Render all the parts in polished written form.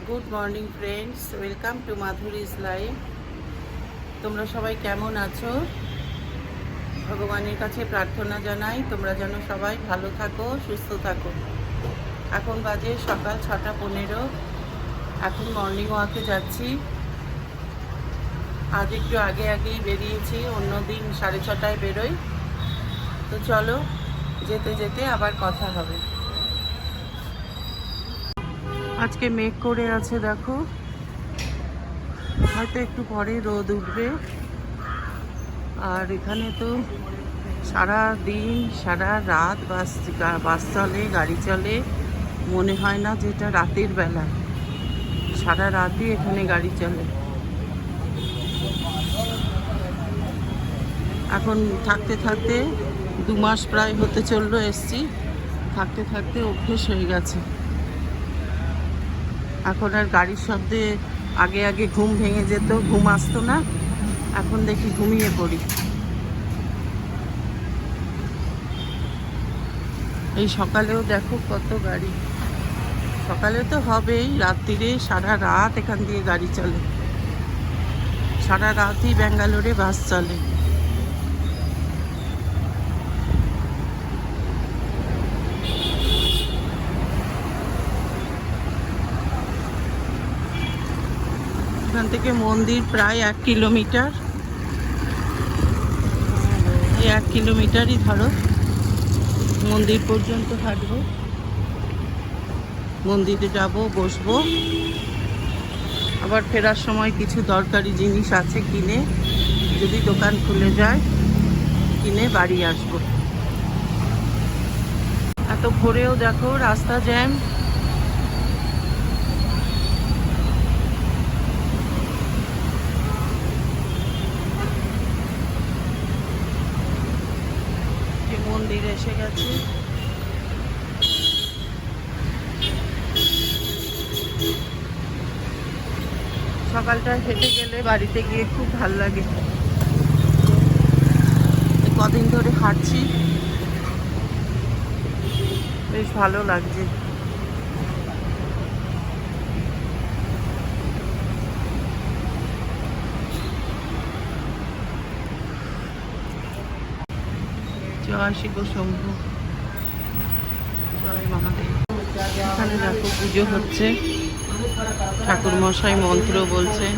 Good morning friends, welcome to Madhuri's life. তোমরা সবাই কেমন আছো? ভগবানের কাছে প্রার্থনা জানাই তোমরা যেন সবাই ভালো থাকো, সুস্থ থাকো। এখন বাজে সকাল 6:15। এখন মর্নিং ওয়াকে যাচ্ছি। আজ একটু আগেই বেরিয়েছি, অন্য দিন 6:30টায় বেরোই। তো চলো, যেতে যেতে আবার কথা হবে। আজকে মেঘ করে আছে, দেখো, হয়তো একটু পরে রোদ উঠবে। আর এখানে তো সারা দিন সারা রাত বাস চলে, গাড়ি চলে। মনে হয় না যে এটা রাতের বেলা, সারা রাতই এখানে গাড়ি চলে। এখন থাকতে থাকতে 2 মাস প্রায় হতে চললো এসছি, থাকতে থাকতে অভ্যেস হয়ে গেছে। এখন আর গাড়ির শব্দে আগে ঘুম ভেঙে যেত, ঘুম আসতো না। এখন দেখি ঘুমিয়ে পড়ি। এই সকালেও দেখো কত গাড়ি। সকালে তো হবেই, রাত্রিরে সারা রাত এখান দিয়ে গাড়ি চলে। সারা রাতই ব্যাঙ্গালোরে বাস চলে। এখান থেকে মন্দির প্রায় 1 কিলোমিটার। এই 1 কিলোমিটারই ধরো, মন্দির পর্যন্ত হাঁটবো। মন্দিরে যাব, বসবো। আবার ফেরার সময় কিছু দরকারি জিনিস আছে কিনে, যদি দোকান খুলে যায় কিনে বাড়ি আসবো। এত ভোরেও দেখো রাস্তা জ্যাম। মন্দির এসে গেছে। সকালটা হেঁটে গেলে বাড়িতে গিয়ে খুব ভাল লাগে। কদিন ধরে হাঁটছি, বেশ ভালো লাগছে। জয় শিব শম্ভু, জয় মহাদেব। এখানে দেখো পুজো হচ্ছে, ঠাকুর মশাই মন্ত্র বলছেন।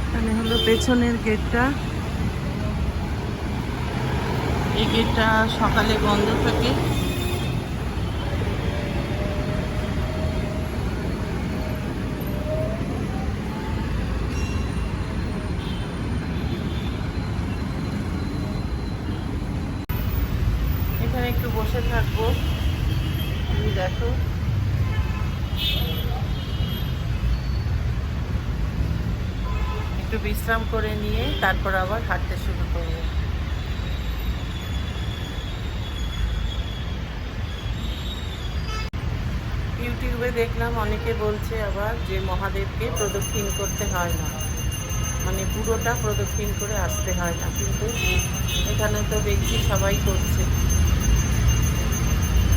এখানে হলো পেছনের গেটটা। এই গেটটা সকালে বন্ধ থাকে। এখানে একটু বসে থাকবো। তুমি দেখো, একটু বিশ্রাম করে নিয়ে তারপর আবার হাঁটতে শুরু করবো। ইউটিউবে দেখলাম অনেকে বলছে আবার যে মহাদেবকে প্রদক্ষিণ করতে হয় না, মানে পুরোটা প্রদক্ষিণ করে আসতে হয় না। কিন্তু এখানে তো দেখছি সবাই করছে,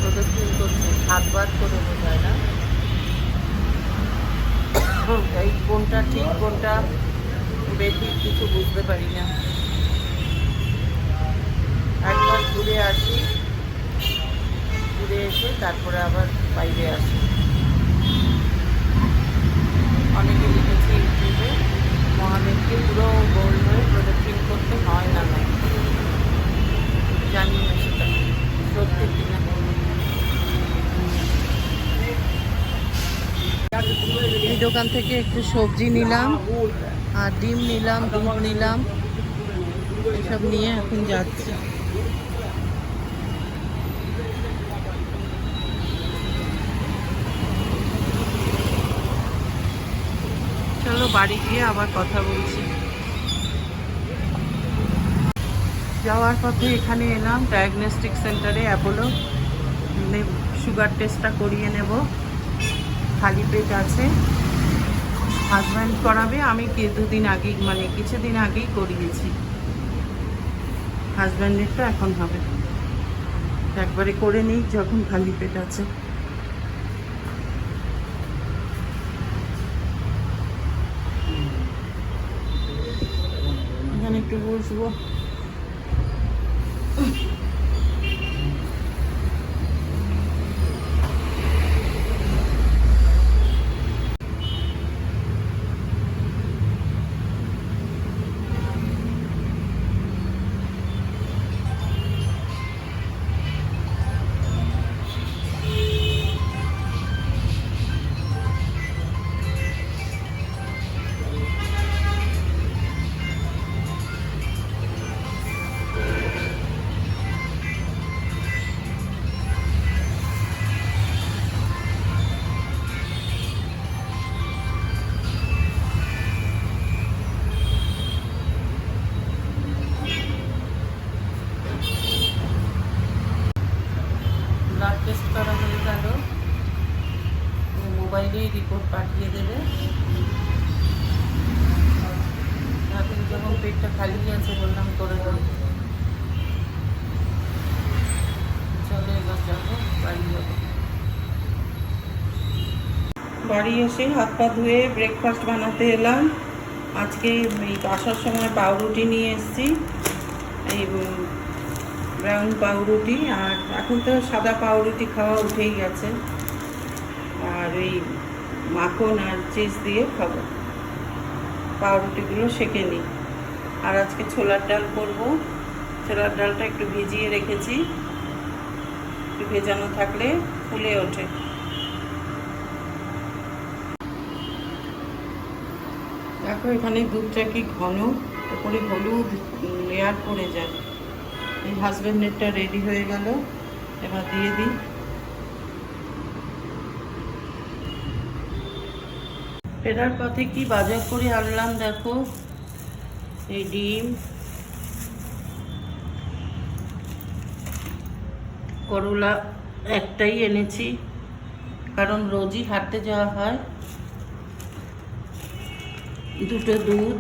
প্রদক্ষিণ করছে, 7 বার করে বোঝায় না। এই কোনটা ঠিক কোনটা বেঠিক কিছু বুঝতে পারি না। একবার ঘুরে আসি, ঘুরে এসে তারপরে আবার বাইরে আসি। অনেকে লিখেছে ইউটিউবে মহাদেবকে পুরো গোল হয়ে প্রদক্ষিণ করতে হয় না, জানি না সেটা সত্যি কিনা। এই দোকান থেকে একটু সবজি নিলাম, আর ডিম নিলাম, দুধ নিলাম, এসব নিয়ে এখন যাচ্ছি। চলো বাড়ি গিয়ে আবার কথা বলছি। যাওয়ার পথে এখানে এলাম ডায়াগনস্টিক সেন্টারে, অ্যাপোলো। সুগার টেস্টটা করিয়ে নেব। খালি পেট আছে, হাজব্যান্ড করাবে। আমি কিছুদিন আগেই করিয়েছি। হাজব্যান্ডেরটা এখন হবে, একবারে করে নিই যখন খালি পেট আছে। এখানে একটু বসবো। ব্লাড টেস্ট করা হয়ে গেল, মোবাইলেই রিপোর্ট পাঠিয়ে দেবে। এখন যখন পেটটা খালি আছে বললাম করে দেবো। চলো এবার যাবো, বাড়ি যাবো। বাড়ি এসে হাত পা ধুয়ে ব্রেকফাস্ট বানাতে এলাম। আজকে এই আসার সময় পাউরুটি নিয়ে এসেছি, এই ব্রাউন পাউরুটি, আর এখন তো সাদা পাউরুটি খাওয়া উঠেই গেছে, আর এই মাখন আর চিজ দিয়ে খাবো। পাউরুটিগুলো সেঁকে নিই। আর আজকে ছোলার ডাল করবো। ছোলার ডালটা একটু ভিজিয়ে রেখেছি, একটু ভেজানো থাকলে ফুলে ওঠে। দেখো এখানে দুধটা কি ঘন, ওপরে হলুদ লেয়ার পড়ে যায়। এই হাজব্যান্ডেরটা রেডি হয়ে গেল, এবার দিয়ে দিই। ফেরার পথে কি বাজার করে আনলাম দেখো, এই ডিম, করলা একটাই এনেছি কারণ রোজই হাঁটতে যাওয়া হয়, দুটো দুধ,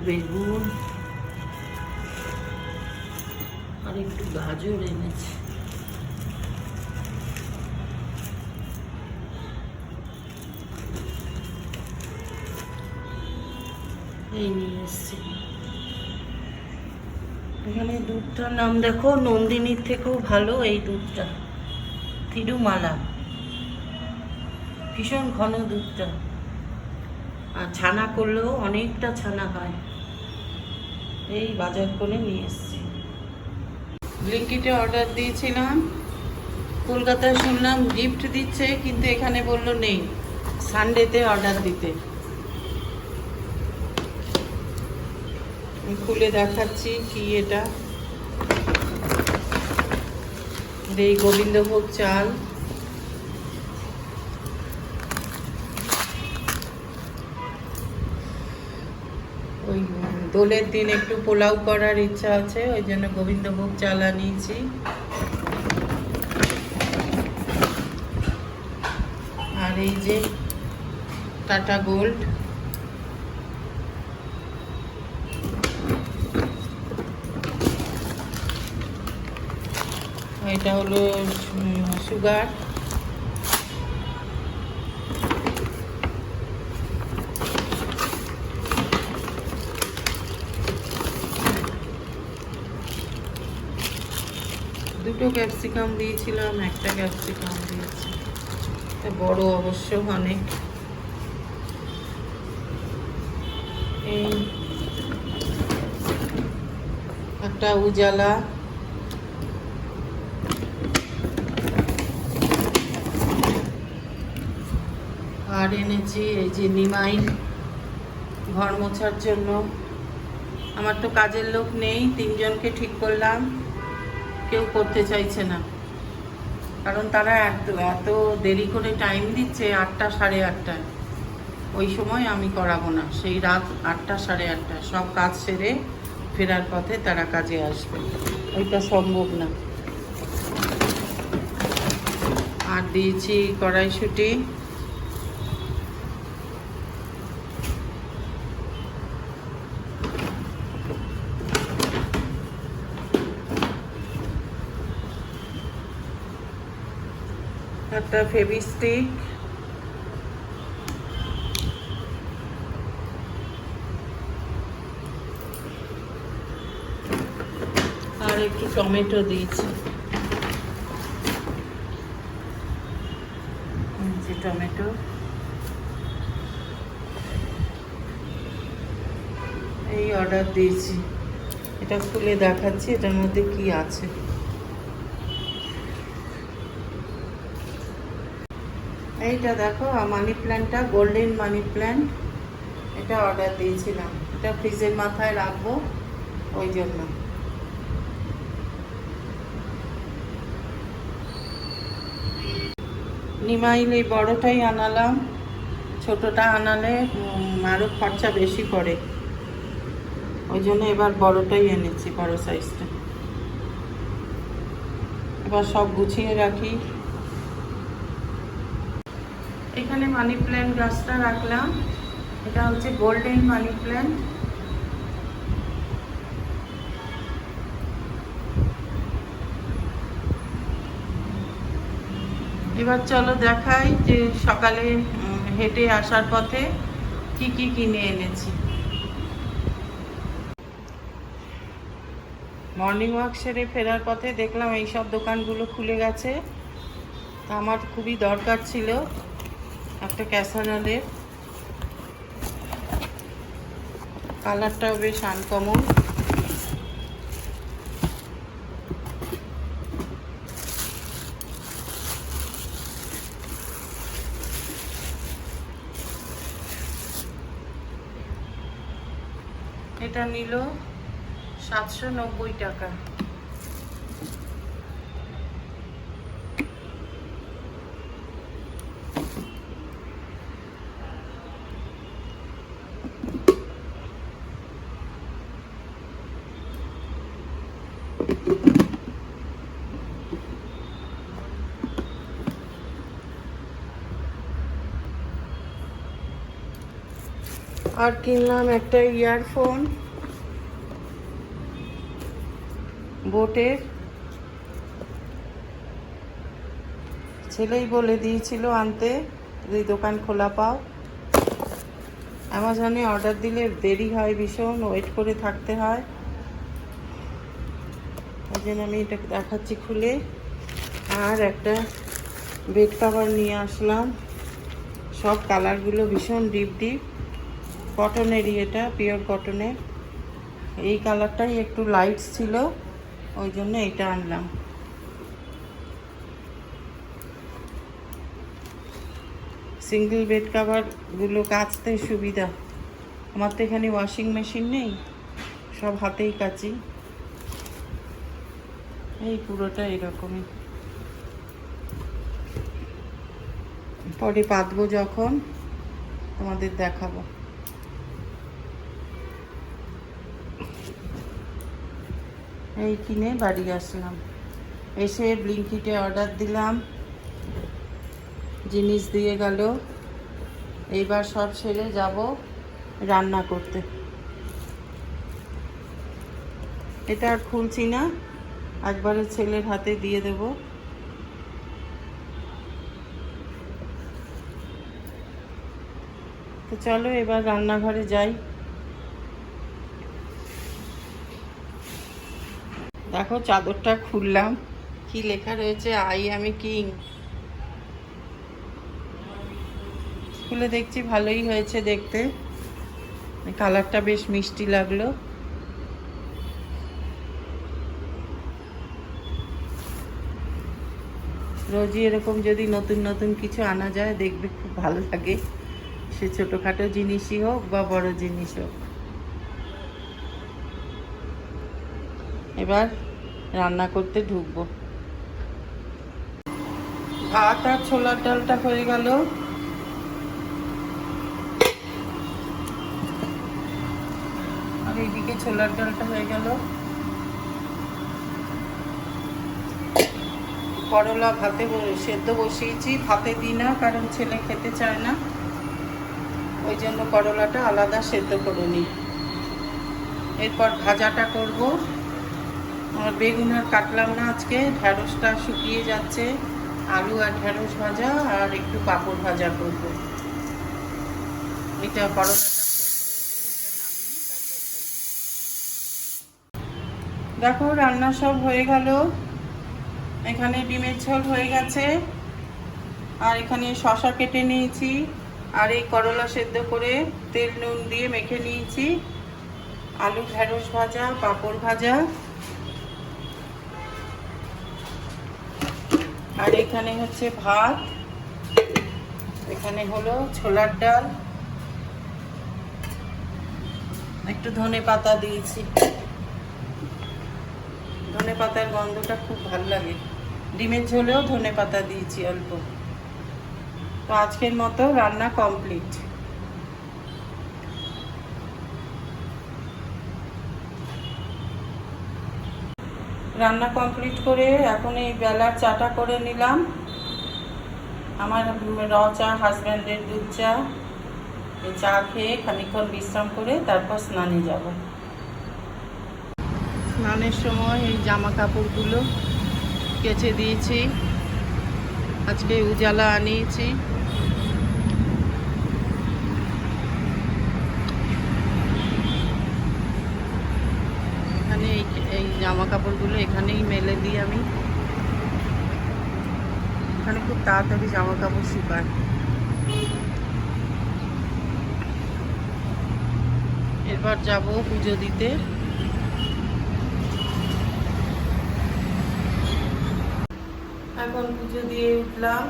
বেগুন আর একটু গাজর এনেছি। এই নিয়ে এসছি। এখানে দুধটার নাম দেখো, নন্দিনীর থেকেও ভালো এই দুধটা, তিরুমালা, ভীষণ ঘন দুধটা, আর ছানা করলেও অনেকটা ছানা হয়। এই বাজার করে নিয়ে এসছি। ব্লিঙ্কিটে অর্ডার দিয়েছিলাম, কলকাতায় শুনলাম গিফট দিচ্ছে, কিন্তু এখানে বললো নেই, সানডেতে অর্ডার দিতে। আমি খুলে দেখাচ্ছি কি এটা। এই গোবিন্দভোগ চাল, ওই দোলের দিন একটু পোলাও করার ইচ্ছা আছে, ওই জন্য গোবিন্দভোগ চাল আনিয়েছি। আর এই যে টাটা গোল্ড, এটা হলো সুগার। দুটো ক্যাপসিকাম দিয়েছিলাম, একটা ক্যাপসিকাম দিয়েছি, বড় অবশ্য অনেক। এই একটা উজালা, আর এনেছি এই যে নিমাইন ঘর মোছার জন্য। আমার তো কাজের লোক নেই, তিনজনকে ঠিক করলাম, কেউ করতে চাইছে না, কারণ তারা এত দেরি করে টাইম দিচ্ছে, 8টা সাড়ে 8টায়। ওই সময় আমি করাবো না, সেই রাত 8টা সাড়ে 8টায় সব কাজ সেরে ফেরার পথে তারা কাজে আসবে, ওইটা সম্ভব না। আর দিয়েছি কড়াইশুঁটি, একটা ফেভিস্টিক, আর একটু টমেটো দিয়েছি, যে টমেটো। এই অর্ডার দিয়েছি, এটা খুলে দেখাচ্ছি এটার মধ্যে কি আছে। এইটা দেখো মানি প্ল্যান্টটা, গোল্ডেন মানি প্ল্যান্ট, এটা অর্ডার দিয়েছিলাম। এটা ফ্রিজের মাথায় রাখবো ওই জন্য। নিমাইল এই বড়টাই আনালাম, ছোটটা আনালে আরও খরচা বেশি পড়ে, ওই জন্য এবার বড়টাই এনেছি, বড় সাইজটা। এবার সব গুছিয়ে রাখি। এখানে মানি প্ল্যান্ট গাছটা রাখলাম, এটা হচ্ছে গোল্ডেন মানি প্ল্যান্ট। এবার চলো দেখাই যে সকালে হেঁটে আসার পথে কি কি কিনে এনেছি। মর্নিং ওয়াক সেরে ফেরার পথে দেখলাম এই সব দোকানগুলো খুলে গেছে। আমার খুবই দরকার ছিল একটা ক্যাসারোলের, কালারটাও বেশ আনকমন। এটা নিল 790 টাকা। আর কিনলাম একটা ইয়ারফোন বোটের, ছেলেই বলে দিয়েছিল আনতে, যদি দোকান খোলা পাও। অ্যামাজনে অর্ডার দিলে দেরি হয় ভীষণ, ওয়েট করে থাকতে হয়, ওই জন্য আমি এটা দেখাচ্ছি খুলে। আর একটা বেড কভার নিয়ে আসলাম, সব কালারগুলো ভীষণ ডিপ ডিপ, কটনেরই, এটা পিওর কটনের। এই কালারটাই একটু লাইট ছিল, ওই জন্য এটা আনলাম। সিঙ্গেল বেড কভারগুলো কাচতে সুবিধা, আমার তো এখানে ওয়াশিং মেশিন নেই, সব হাতেই কাচি। এই পুরোটা এরকমই, পরে পাতবো যখন তোমাদের দেখাবো। এই কিনে বাড়ি আসলাম, এসে ব্লিঙ্কিটে অর্ডার দিলাম, জিনিস দিয়ে গেল। এইবার সব ছেড়ে যাব রান্না করতে। এটা আর খুলছি না, একবারে ছেলের হাতে দিয়ে দেব। তো চলো এবার রান্নাঘরে যাই। দেখো চাদরটা খুললাম, কি লেখা রয়েছে, আই অ্যাম এ কিং। খুলে দেখছি ভালোই হয়েছে দেখতে, কালারটা বেশ মিষ্টি লাগলো। রোজই এরকম যদি নতুন নতুন কিছু আনা যায় দেখবে খুব ভালো লাগে, সে ছোটোখাটো জিনিসই হোক বা বড় জিনিস হোক। এবার রান্না করতে ঢুকবো। ভাত আর ছোলার ডালটা হয়ে গেল, আর এইদিকে ছোলার ডালটা হয়ে গেল। করলা ভাতে সেদ্ধ বসিয়েছি, ভাতে দিই না কারণ ছেলে খেতে চায় না, ওই জন্য করলাটা আলাদা সেদ্ধ করে নিই। এরপর ভাজাটা করব। আর বেগুন আর কাটলাম না আজকে, ঢ্যাঁড়সটা শুকিয়ে যাচ্ছে, আলু আর ঢ্যাঁড়স ভাজা আর একটু পাঁপড় ভাজা করব। এটা করলাটা সেদ্ধ হয়ে গেলে এটা নামিয়ে তারপর করব। দেখো রান্না সব হয়ে গেল। এখানে ডিমের ঝোল হয়ে গেছে, আর এখানে শসা কেটে নিয়েছি, আর এই করলা সেদ্ধ করে তেল নুন দিয়ে মেখে নিয়েছি, আলু ঢেঁড়স ভাজা, পাঁপড় ভাজা, আর এখানে হচ্ছে ভাত, এখানে হলো ছোলার ডাল, একটু ধনে পাতা দিয়েছি, ধনে পাতার গন্ধটা খুব ভালো লাগে। ডিমের ঝোলেও ধনে পাতা দিয়েছি অল্প। তো আজকের মতো রান্না কমপ্লিট। রান্না কমপ্লিট করে এখন এই বেলার চাটা করে নিলাম। আমার র চা, হাজব্যান্ডের দুধ চা। এই চা খেয়ে খানিকক্ষণ বিশ্রাম করে তারপর স্নানে যাব। স্নানের সময় এই জামা কাপড়গুলো কেচে দিয়েছি, আজকে উজালা আনিয়েছি। এখানে এই জামা কাপড়গুলো এখানেই মেলে দিই আমি। এখানে খুব তাড়াতাড়ি জামা কাপড় শুকায়। এরপর যাব পুজো দিতে। এখন পুজো দিয়ে উঠলাম,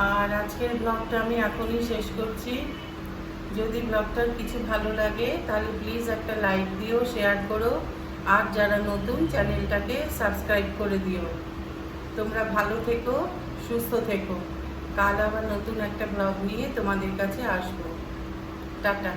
আর আজকের ব্লগটা আমি এখনই শেষ করছি। যদি ব্লগটার কিছু ভালো লাগে তাহলে প্লিজ একটা লাইক দিও, শেয়ার করো, আর যারা নতুন চ্যানেলটাকে সাবস্ক্রাইব করে দিও। তোমরা ভালো থেকো, সুস্থ থেকো। কাল আবার নতুন একটা ব্লগ নিয়ে তোমাদের কাছে আসবো। টাটা।